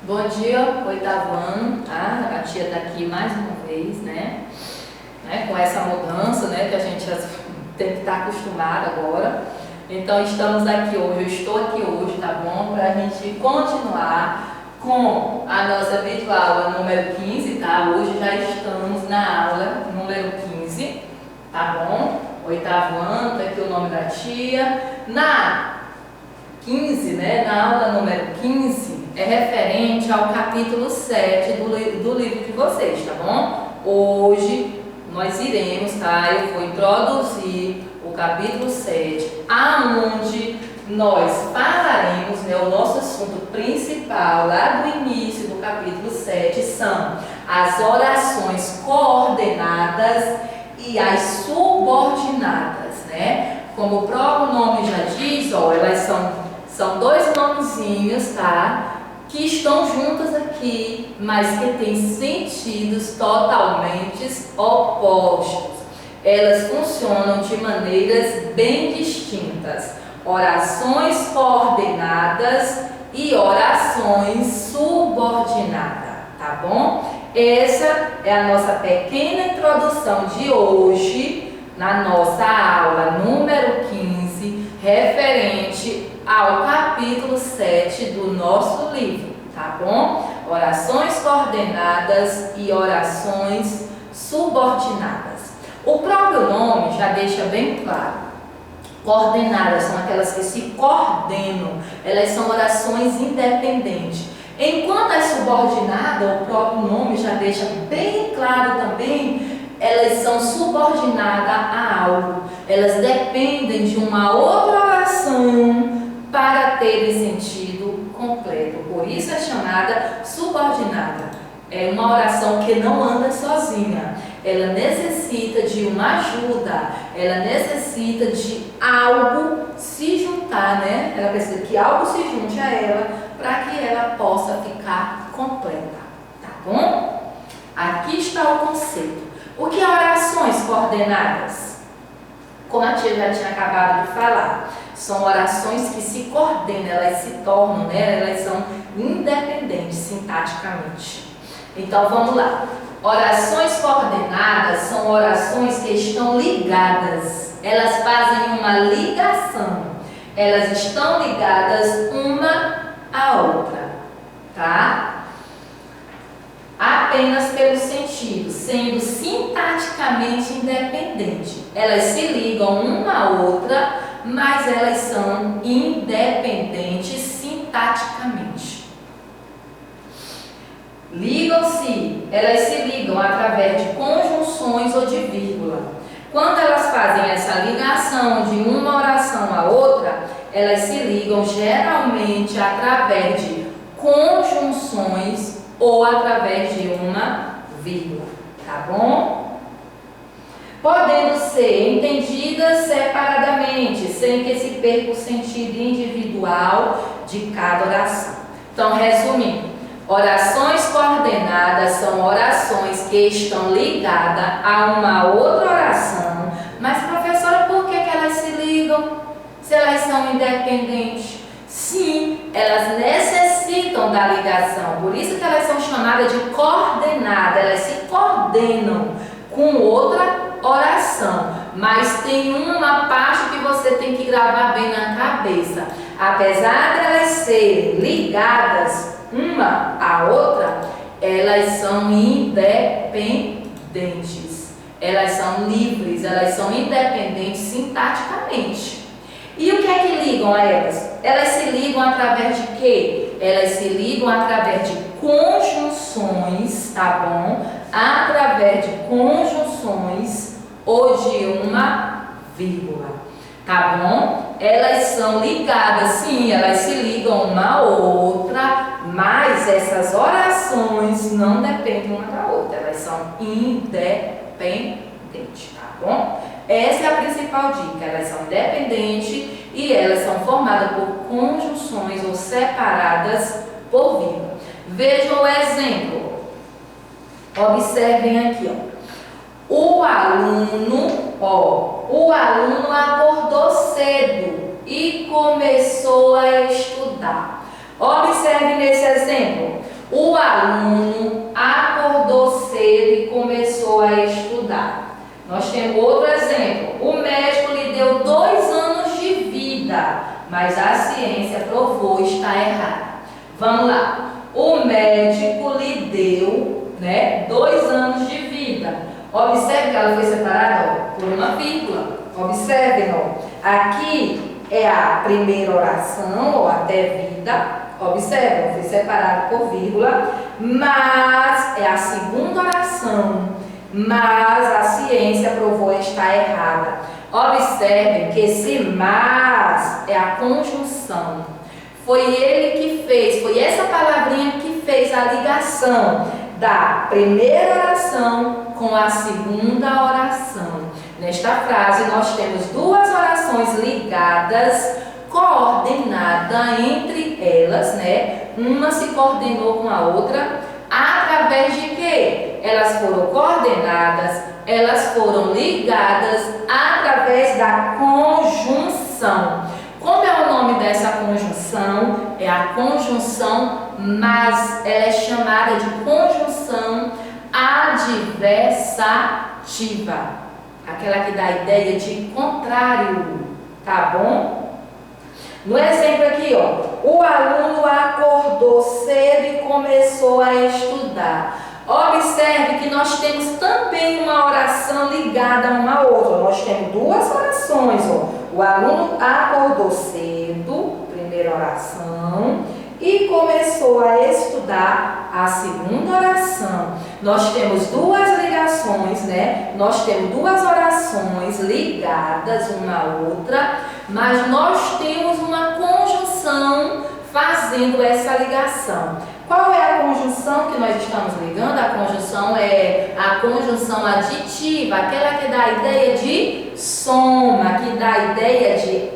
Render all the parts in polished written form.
Bom dia, oitavo ano, tá? A tia tá aqui mais uma vez, né? Com essa mudança, né? Que a gente tem que estar acostumado agora. Então, estamos aqui hoje, eu estou aqui hoje, tá bom? Para a gente continuar com a nossa videoaula número 15, tá? Hoje já estamos na aula número 15, tá bom? Oitavo ano, tá aqui o nome da tia. Na 15, né? Na aula número 15, é referente ao capítulo 7 do livro de vocês, tá bom? Hoje nós iremos, tá? Eu vou introduzir o capítulo 7, aonde nós falaremos, né? O nosso assunto principal lá do início do capítulo 7 são as orações coordenadas e as subordinadas, né? Como o próprio nome já diz, ó, elas são dois nomezinhos, tá? Que estão juntas aqui, mas que têm sentidos totalmente opostos. Elas funcionam de maneiras bem distintas. Orações coordenadas e orações subordinadas, tá bom? Essa é a nossa pequena introdução de hoje, na nossa aula número 15, referente ao capítulo 7 do nosso livro, tá bom? Orações coordenadas e orações subordinadas. O próprio nome já deixa bem claro. Coordenadas são aquelas que se coordenam, elas são orações independentes. Enquanto as subordinadas, o próprio nome já deixa bem claro também, elas são subordinadas a algo. Elas dependem de uma outra oração para terem sentido completo. Por isso é chamada subordinada. É uma oração que não anda sozinha. Ela necessita de uma ajuda. Ela necessita de algo se juntar, né? Ela precisa que algo se junte a ela para que ela possa ficar completa. Tá bom? Aqui está o conceito. O que é orações coordenadas? Como a tia já tinha acabado de falar, são orações que se coordenam, elas se tornam, né? Elas são independentes sintaticamente. Então vamos lá. Orações coordenadas são orações que estão ligadas. Elas fazem uma ligação. Elas estão ligadas uma à outra, tá? Apenas pelo sentido, sendo sintaticamente independente. Elas se ligam uma à outra, mas elas são independentes sintaticamente. Elas se ligam através de conjunções ou de vírgula. Quando elas fazem essa ligação de uma oração à outra, elas se ligam geralmente através de conjunções ou através de uma vírgula, tá bom? Podendo ser entendidas separadamente, sem que se perca o sentido individual de cada oração. Então, resumindo, orações coordenadas são orações que estão ligadas a uma outra oração. Mas, professora, por que elas se ligam? Se elas são independentes? Sim, elas necessitam da ligação. Por isso que elas são chamadas de coordenadas. Elas se coordenam com outra oração. Mas tem uma parte que você tem que gravar bem na cabeça. Apesar de elas serem ligadas uma à outra, elas são independentes. Elas são livres, elas são independentes sintaticamente. E o que é que ligam a elas? Elas se ligam através de quê? Elas se ligam através de conjunções, tá bom? Através de conjunções ou de uma vírgula, tá bom? Elas são ligadas, sim, elas se ligam uma à outra, mas essas orações não dependem uma da outra, elas são independentes, tá bom? Essa é a principal dica, elas são independentes e elas são formadas por conjunções ou separadas por vírgula. Vejam o exemplo. Observem aqui, ó. O aluno acordou cedo e começou a estudar. Observe nesse exemplo. O aluno acordou cedo e começou a estudar. Nós temos outro exemplo. O médico lhe deu 2 anos de vida, mas a ciência provou estar errada. Vamos lá. O médico lhe deu, 2 anos de vida. Observe que ela foi separada por uma vírgula. Observem, aqui é a primeira oração, ou até vida. Observe, foi separado por vírgula, mas é a segunda oração, mas a ciência provou estar errada. Observe que esse mas é a conjunção. Foi ele que fez, foi essa palavrinha que fez a ligação da primeira oração com a segunda oração. Nesta frase nós temos 2 orações ligadas, coordenada entre elas, Uma se coordenou com a outra, através de quê? Elas foram coordenadas, elas foram ligadas através da conjunção. Como é o nome dessa conjunção? É a conjunção mas, ela é chamada de conjunção adversativa. Aquela que dá a ideia de contrário, tá bom? No exemplo aqui, o aluno acordou cedo e começou a estudar. Observe que nós temos também uma oração ligada a uma outra. Nós temos 2 orações, O aluno acordou cedo, primeira oração, e começou a estudar, a segunda oração. Nós temos 2 ligações, Nós temos 2 orações ligadas uma à outra, mas nós temos uma conjunção fazendo essa ligação. Qual é a conjunção que nós estamos ligando? A conjunção é a conjunção aditiva, aquela que dá a ideia de soma, que dá a ideia de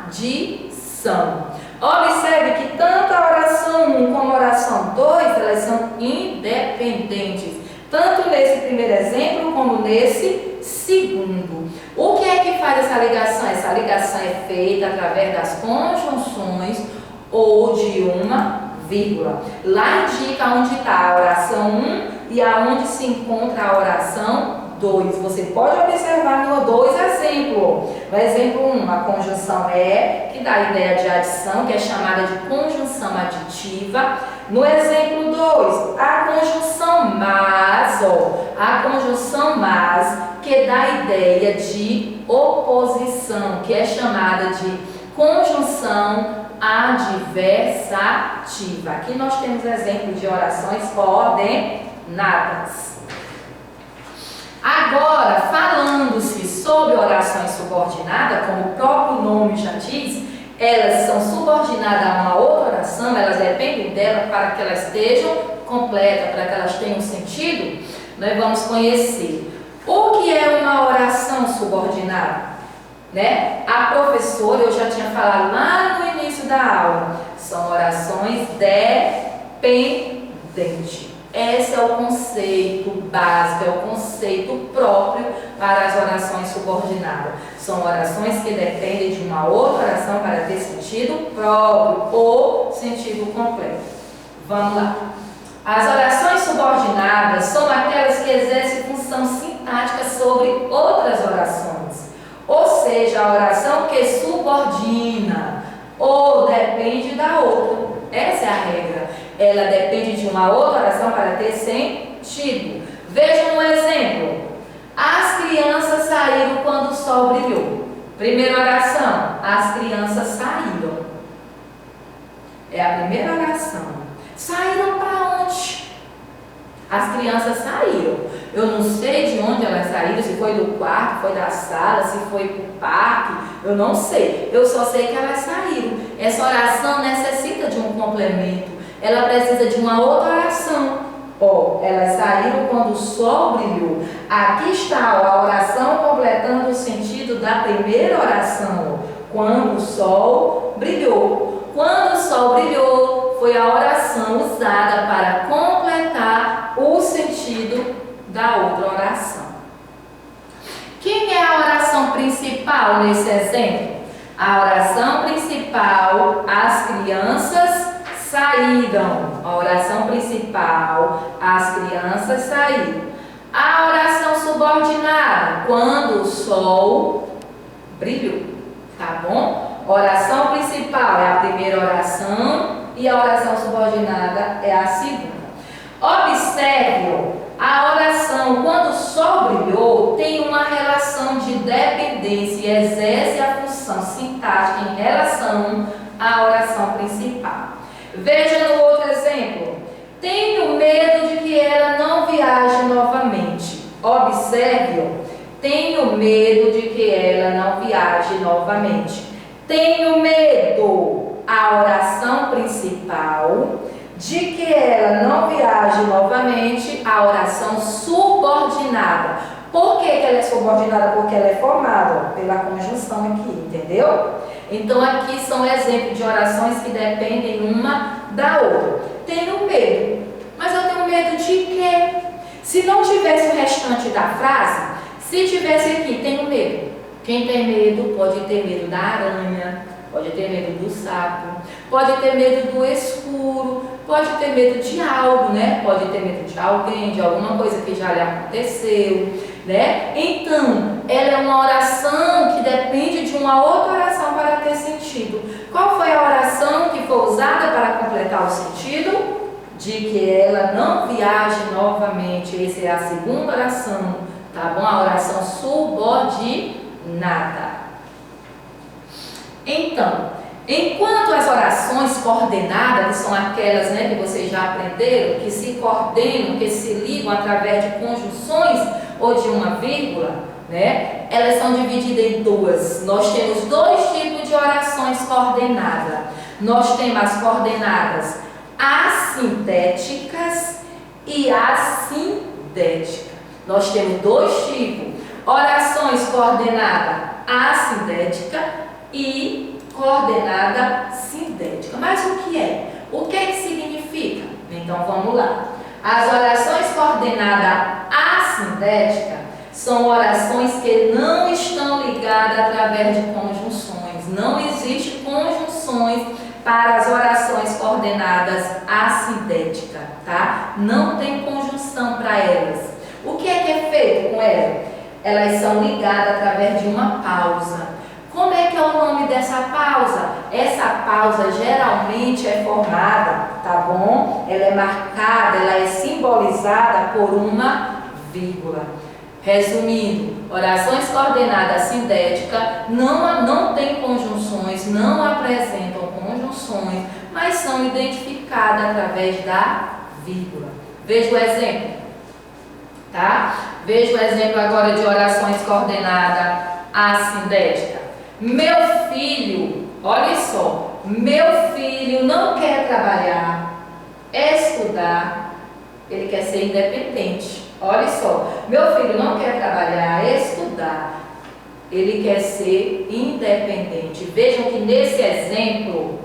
adição. Observe que tanto a oração 1 como a oração 2, elas são independentes, tanto nesse primeiro exemplo como nesse segundo. O que é que faz essa ligação? Essa ligação é feita através das conjunções ou de uma vírgula. Lá indica onde está a oração 1 e aonde se encontra a oração 2. Você pode observar no 2 exemplo. No exemplo 1, a conjunção é, que dá a ideia de adição, que é chamada de conjunção aditiva. No exemplo 2, a conjunção mas, a conjunção mas, que dá a ideia de oposição, que é chamada de conjunção adversativa. Aqui nós temos exemplo de orações coordenadas. Agora, falando-se sobre orações subordinadas, como o próprio nome já diz, elas são subordinadas a uma outra oração, elas dependem dela para que elas estejam completas, para que elas tenham sentido. Nós vamos conhecer o que é uma oração subordinada. A professora, eu já tinha falado lá no início da aula, são orações dependentes. Esse é o conceito básico, é o conceito próprio para as orações subordinadas. São orações que dependem de uma outra oração para ter sentido próprio ou sentido completo. Vamos lá. As orações subordinadas são aquelas que exercem função sintática sobre outras orações. Ou seja, a oração que subordina ou depende da outra. Essa é a regra. Ela depende de uma outra oração para ter sentido. Vejam um exemplo. As crianças saíram quando o sol brilhou. Primeira oração. As crianças saíram. É a primeira oração. Saíram para onde? As crianças saíram. Eu não sei de onde elas saíram, se foi do quarto, foi da sala, se foi para o parque, eu não sei. Eu só sei que elas saíram. Essa oração necessita de um complemento. Ela precisa de uma outra oração. Elas saíram quando o sol brilhou. Aqui está a oração completando o sentido da primeira oração. Quando o sol brilhou. Quando o sol brilhou, foi a oração usada para completar o sentido da outra oração. Quem é a oração principal nesse exemplo? A oração principal, as crianças saíram. A oração principal, as crianças saíram. A oração subordinada, quando o sol brilhou, tá bom? Oração principal é a primeira oração e a oração subordinada é a segunda. Observe, a oração quando o sol brilhou tem uma relação de dependência e exerce a função sintática em relação à oração principal. Veja no outro exemplo. Tenho medo de que ela não viaje novamente. Observe, tenho medo de que ela não viaje novamente. Tenho medo, a oração principal, de que ela não viaje novamente, a oração subordinada. Por que ela é subordinada? Porque ela é formada pela conjunção aqui, entendeu? Então aqui são exemplos de orações que dependem uma da outra. Tenho medo, mas eu tenho medo de quê? Se não tivesse o restante da frase, se tivesse aqui, tenho medo. Quem tem medo pode ter medo da aranha, pode ter medo do sapo, pode ter medo do escuro, pode ter medo de algo, né? Pode ter medo de alguém, de alguma coisa que já lhe aconteceu, né? Então, ela é uma oração que depende de uma outra oração para ter sentido. Qual foi a oração que foi usada para completar o sentido? De que ela não viaje novamente. Essa é a segunda oração, tá bom? A oração subordinada. Então, enquanto as orações coordenadas, que são aquelas, né, que vocês já aprenderam, que se coordenam, que se ligam através de conjunções ou de uma vírgula, né, elas são divididas em duas. Nós temos dois tipos de orações coordenadas. Nós temos as coordenadas assintéticas e assindéticas. Nós temos dois tipos. Orações coordenada assindética e coordenada sindética. Mas o que é? O que significa? Então vamos lá. As orações coordenadas assindética são orações que não estão ligadas através de conjunções. Não existe conjunções para as orações coordenadas assindéticas, tá? Não tem conjunção para elas. O que é feito com elas? Elas são ligadas através de uma pausa. Como é que é o nome dessa pausa? Essa pausa geralmente é formada, tá bom? Ela é marcada, ela é simbolizada por uma vírgula. Resumindo, orações coordenadas sindéticas não têm conjunções, não apresentam conjunções, mas são identificadas através da vírgula. Veja o exemplo, tá? Veja o exemplo agora de orações coordenadas assindéticas. Meu filho, olha só, meu filho não quer trabalhar, estudar, ele quer ser independente. Olha só, meu filho não quer trabalhar, estudar, ele quer ser independente. Vejam que nesse exemplo,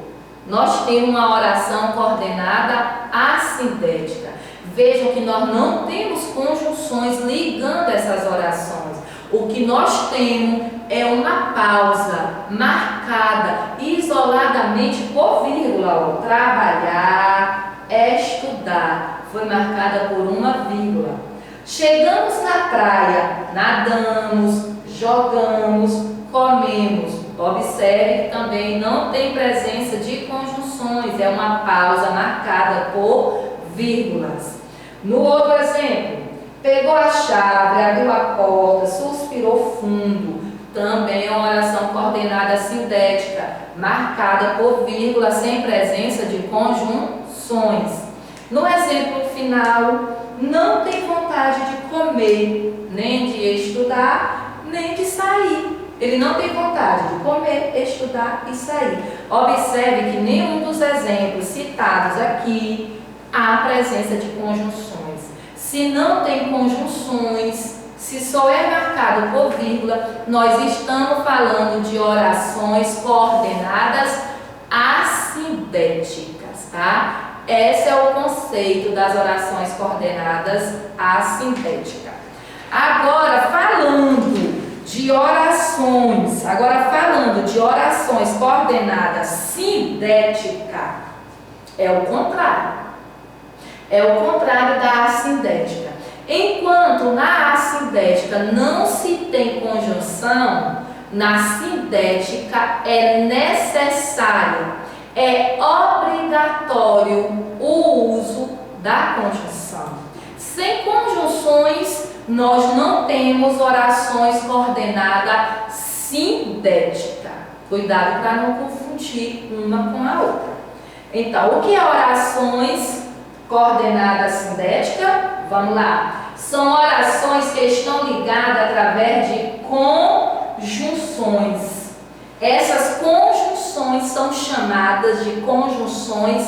nós temos uma oração coordenada assindética. Vejam que nós não temos conjunções ligando essas orações. O que nós temos é uma pausa marcada isoladamente por vírgula. Ó. Trabalhar, estudar, foi marcada por uma vírgula. Chegamos na praia, nadamos, jogamos, comemos. Observe que também não tem presença de conjunções, é uma pausa marcada por vírgulas. No outro exemplo, pegou a chave, abriu a porta, suspirou fundo. Também é uma oração coordenada sindética, marcada por vírgula, sem presença de conjunções. No exemplo final, não tem vontade de comer, nem de estudar, nem de sair. Ele não tem vontade de comer, estudar e sair. Observe que nenhum dos exemplos citados aqui há presença de conjunções. Se não tem conjunções, se só é marcado por vírgula, nós estamos falando de orações coordenadas assindéticas, tá? Esse é o conceito das orações coordenadas assindéticas. Agora falando de orações coordenadas sindéticas, É o contrário. É o contrário da assindética. Enquanto na assindética não se tem conjunção, na sindética é necessário, é obrigatório o uso da conjunção. Sem conjunções, nós não temos orações coordenadas sindética. Cuidado para não confundir uma com a outra. Então, o que é orações coordenadas sindética? Vamos lá. São orações que estão ligadas através de conjunções. Essas conjunções são chamadas de conjunções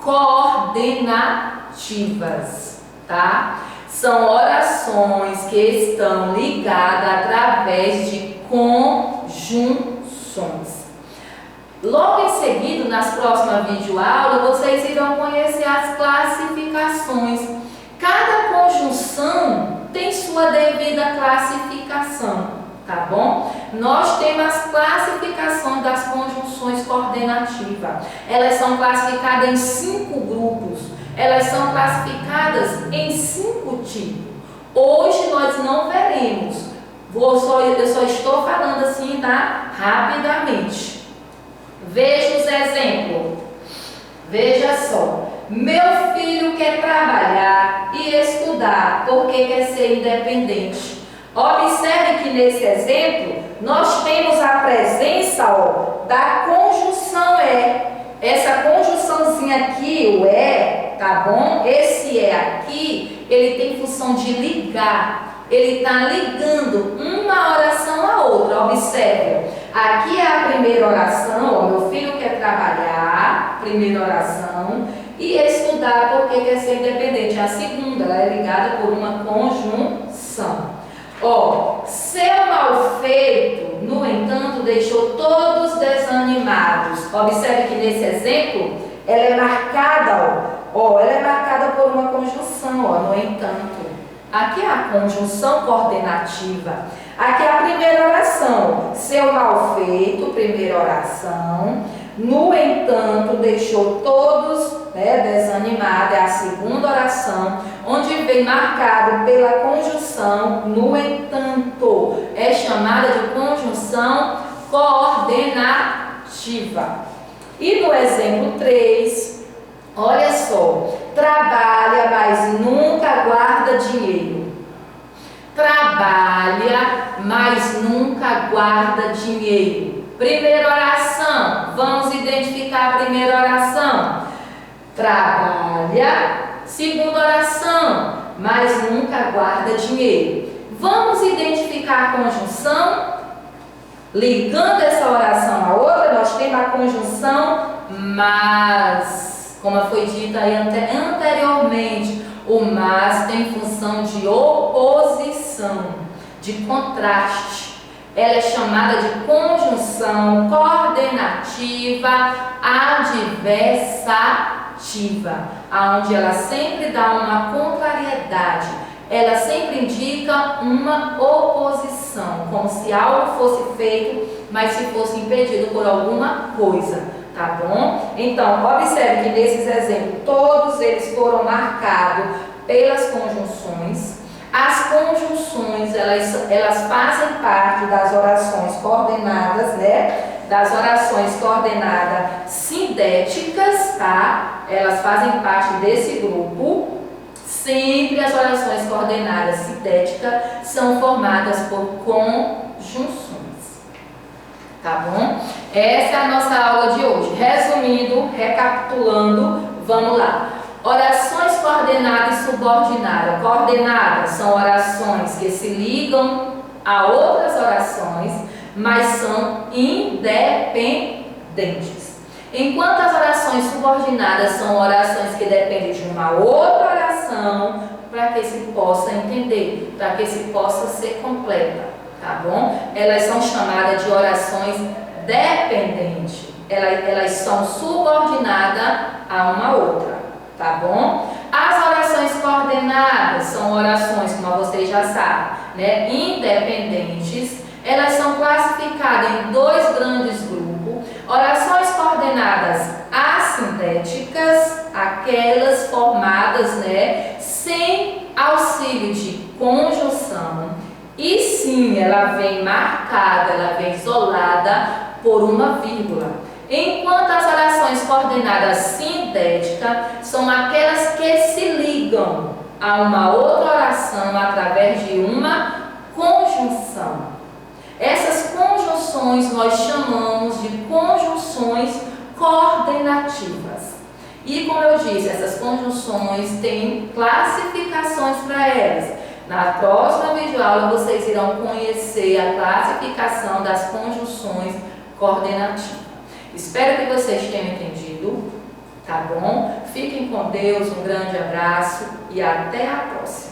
coordenativas, tá? São orações que estão ligadas através de conjunções. Logo em seguida, nas próximas videoaulas, vocês irão conhecer as classificações. Cada conjunção tem sua devida classificação, tá bom? Nós temos as classificações das conjunções coordenativas. Elas são classificadas em 5 grupos. Elas são classificadas em 5 tipos. Hoje nós não veremos. Eu só estou falando assim, tá? Rapidamente. Veja os exemplos. Veja só. Meu filho quer trabalhar e estudar porque quer ser independente. Observe que nesse exemplo nós temos a presença da conjunção é. Essa conjunçãozinha aqui, o é, tá bom? Esse é aqui, ele tem função de ligar. Ele está ligando uma oração à outra. Observe. Aqui é a primeira oração, meu filho quer trabalhar, primeira oração, e estudar porque quer ser independente. A segunda, ela é ligada por uma conjunção. Seu mal feito, no entanto, deixou todos desanimados. Observe que nesse exemplo, ela é marcada, ela é marcada por uma conjunção, no entanto. Aqui é a conjunção coordenativa. Aqui é a primeira oração. Seu mal feito, primeira oração. No entanto, deixou todos desanimados. É a segunda oração, onde vem marcado pela conjunção no entanto. É chamada de conjunção coordenativa. E no exemplo 3, olha só. Trabalha, mas nunca guarda dinheiro. Trabalha, mas nunca guarda dinheiro. Primeira oração. Vamos identificar a primeira oração. Trabalha. Segunda oração. Mas nunca guarda dinheiro. Vamos identificar a conjunção. Ligando essa oração à outra, nós temos a conjunção mas, como foi dito aí anteriormente, o mas tem função de oposição, de contraste. Ela é chamada de conjunção coordenativa adversativa, onde ela sempre dá uma contrariedade. Ela sempre indica uma oposição, como se algo fosse feito, mas se fosse impedido por alguma coisa. Tá bom? Então, observe que nesses exemplos, todos eles foram marcados pelas conjunções. As conjunções, elas fazem parte das orações coordenadas, das orações coordenadas sindéticas, tá? Elas fazem parte desse grupo. Sempre as orações coordenadas sindéticas são formadas por conjunções. Tá bom? Essa é a nossa aula de hoje. Resumindo, recapitulando, vamos lá. Orações coordenadas e subordinadas. Coordenadas são orações que se ligam a outras orações, mas são independentes. Enquanto as orações subordinadas são orações que dependem de uma outra oração para que se possa entender, para que se possa ser completa. Tá bom? Elas são chamadas de orações dependentes. Elas são subordinadas a uma outra. Tá bom? As orações coordenadas são orações, como vocês já sabem, independentes. Elas são classificadas em 2 grandes grupos. Orações coordenadas assindéticas aquelas formadas, né, sem auxílio de conjunção, e sim, ela vem marcada, ela vem isolada por uma vírgula. Enquanto as orações coordenadas sintéticas são aquelas que se ligam a uma outra oração através de uma conjunção. Essas conjunções nós chamamos de conjunções coordenativas. E como eu disse, essas conjunções têm classificações para elas. Na próxima videoaula vocês irão conhecer a classificação das conjunções coordenativas. Espero que vocês tenham entendido, tá bom? Fiquem com Deus, um grande abraço e até a próxima.